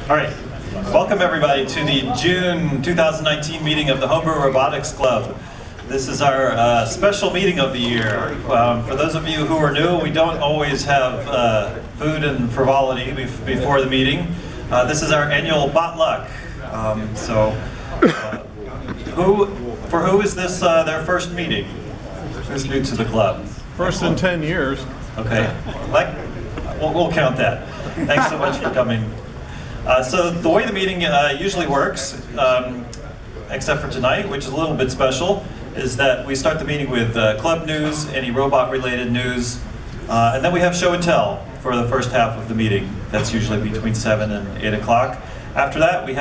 All right, welcome everybody to the June 2019 meeting of the Homebrew Robotics Club. This is our special meeting of the year. For those of you who are new, we don't always have food and frivolity before the meeting. This is our annual potluck. For who is this their first meeting? Who's new to the club? First in 10 years. Okay, we'll count that. Thanks so much for coming. So the way the meeting usually works, except for tonight, which is a little bit special, is that we start the meeting with club news, any robot-related news, and then we have show and tell for the first half of the meeting. That's usually between 7 and 8 o'clock. After that, we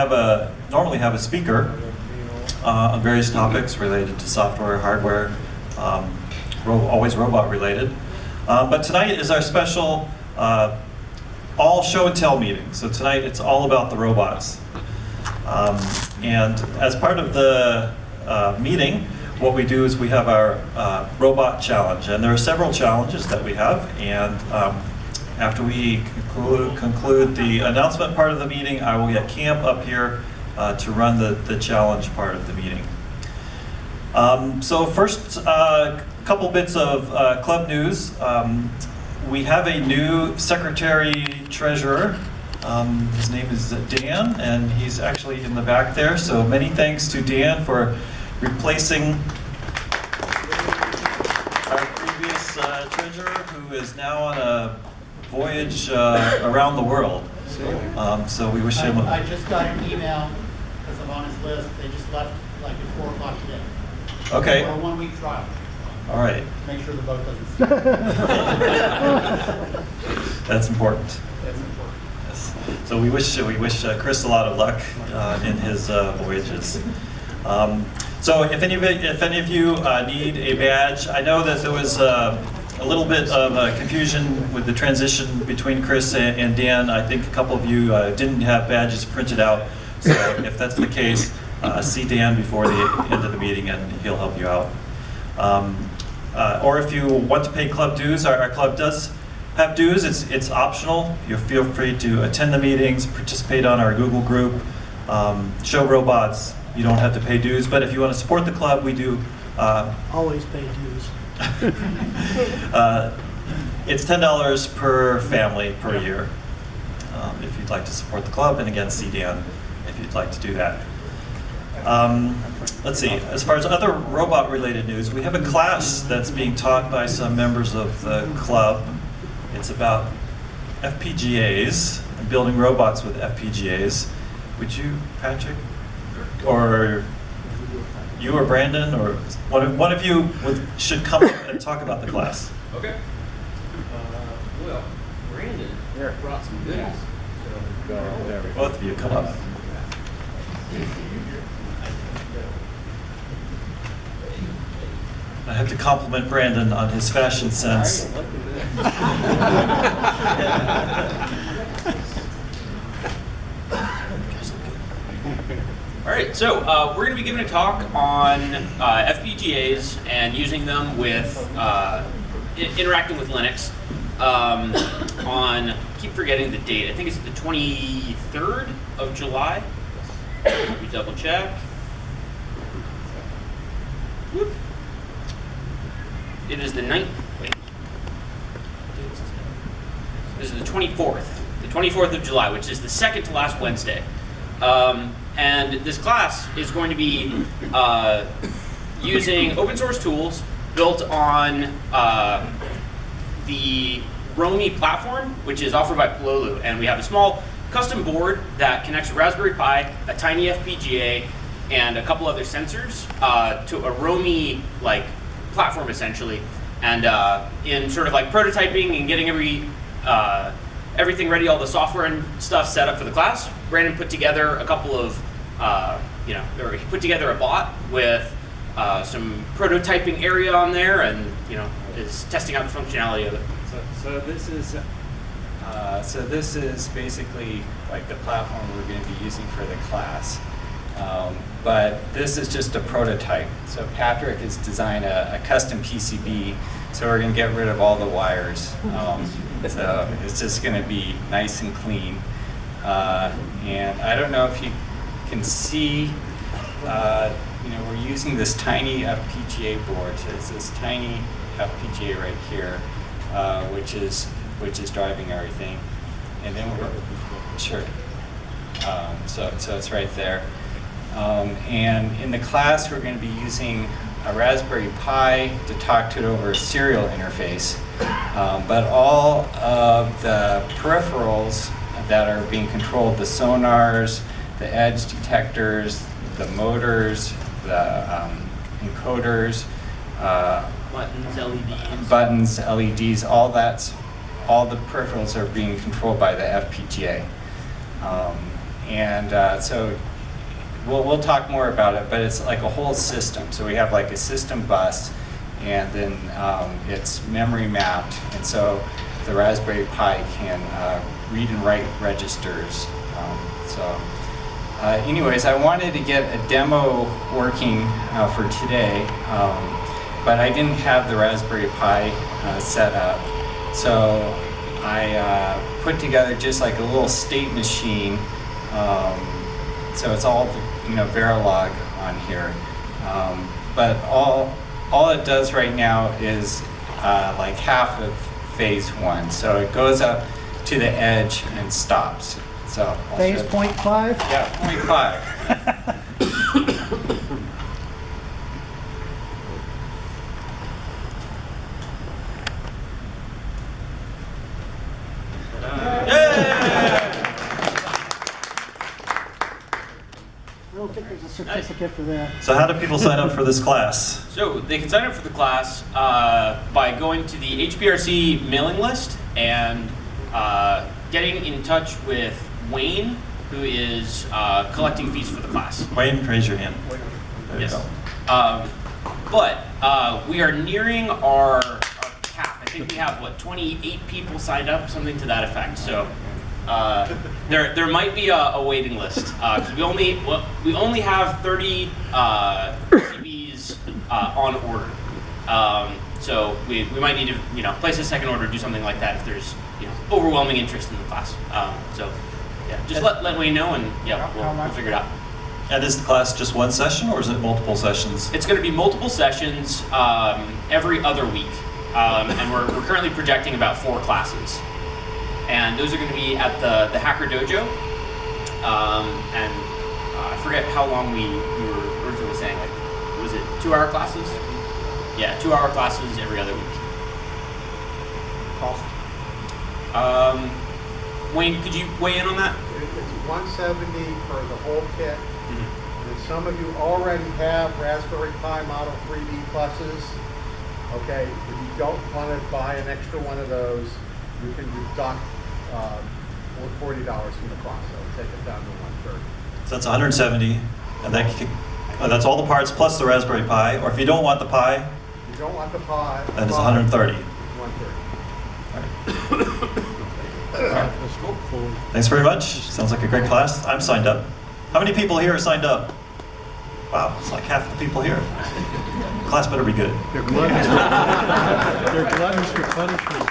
normally have a speaker on various topics related to software, hardware, always robot-related. But tonight is our special all show and tell meeting. So tonight it's all about the robots. And as part of the meeting, what we do is we have our robot challenge. And there are several challenges that we have. And after we conclude the announcement part of the meeting, I will get Camp up here to run the challenge part of the meeting. So first, a couple bits of club news. We have a new secretary-treasurer. His name is Dan, and he's actually in the back there. So many thanks to Dan for replacing our previous treasurer, who is now on a voyage around the world. So we wish him. I just got an email because I'm on his list. They just left like at 4 o'clock today. Okay. For a 1-week trial. All right. Make sure the boat doesn't sink. That's important. That's important. Yes. So we wish Chris a lot of luck in his voyages. So if any of you need a badge, I know that there was a little bit of confusion with the transition between Chris and Dan. I think a couple of you didn't have badges printed out. So if that's the case, see Dan before the end of the meeting and he'll help you out. Or if you want to pay club dues, our club does have dues. It's optional. You feel free to attend the meetings, participate on our Google group, show robots. You don't have to pay dues, but if you want to support the club, we do. Always pay dues. It's $10 per family per year if you'd like to support the club, and again, see Dan if you'd like to do that. Let's see, as far as other robot-related news, we have a class that's being taught by some members of the club. It's about FPGAs and building robots with FPGAs. Would you, Patrick, or you or Brandon, or one of you should come up and talk about the class? Okay. Well, Brandon brought some goodies. Both of you come up. I have to compliment Brandon on his fashion sense. All right, so we're going to be giving a talk on FPGAs and using them with interacting with Linux. Keep forgetting the date. I think it's the 23rd of July. Let me double check. Whoop. It is the 9th. Wait. This is the 24th. The 24th of July, which is the second to last Wednesday. And this class is going to be using open source tools built on the Romy platform, which is offered by Pololu. And we have a small custom board that connects a Raspberry Pi, a tiny FPGA, and a couple other sensors to a Romy platform essentially. And in sort of prototyping and getting everything ready, all the software and stuff set up for the class, Brandon put together a couple of, he put together a bot with some prototyping area on there, and is testing out the functionality of it. So this is basically the platform we're going to be using for the class. But this is just a prototype. So Patrick has designed a custom PCB, so we're going to get rid of all the wires. So it's just going to be nice and clean. And I don't know if you can see, we're using this tiny FPGA board. So it's this tiny FPGA right here, which is driving everything. And then sure. So it's right there. And in the class, we're going to be using a Raspberry Pi to talk to it over a serial interface. But all of the peripherals that are being controlled, the sonars, the edge detectors, the motors, the encoders, buttons, LEDs, LEDs, all the peripherals are being controlled by the FPGA. So we'll talk more about it, but it's like a whole system. So we have like a system bus, and then it's memory mapped, and so the Raspberry Pi can read and write registers. Anyways, I wanted to get a demo working for today, but I didn't have the Raspberry Pi set up. So I put together just like a little state machine. So it's all Verilog on here. But all it does right now is like half of phase 1. So it goes up to the edge and stops. So I'll Phase show- 0.5? Yeah, 0.5. I don't think there's a certificate for that. So how do people sign up for this class? So they can sign up for the class by going to the HBRC mailing list and getting in touch with Wayne, who is collecting fees for the class. Wayne, raise your hand. There you Yes. go. But we are nearing our cap. I think we have 28 people signed up, something to that effect. So there might be a waiting list because we only have 30 PCBs on order. So we might need to place a second order, do something like that if there's overwhelming interest in the class. So yeah, just let Wayne know, and we'll figure it out. And is the class just one session, or is it multiple sessions? It's going to be multiple sessions every other week, and we're currently projecting about 4 classes. And those are going to be at the Hacker Dojo, and I forget how long we were originally saying. Like, was it 2-hour classes? Yeah, 2-hour classes every other week. Cost. Wayne, could you weigh in on that? It's $170 for the whole kit. Mm-hmm. And some of you already have Raspberry Pi Model 3B pluses. Okay, if you don't want to buy an extra one of those, you can deduct $40 from the cost, so take it down to $130. So that's 170, and that's all the parts plus the Raspberry Pi. Or if you don't want the Pi, If you don't want the Pi, then it's 130. $130. Thanks very much. Sounds like a great class. I'm signed up. How many people here are signed up? Wow, it's like half the people here. Class better be good. They're gluttons for punishment.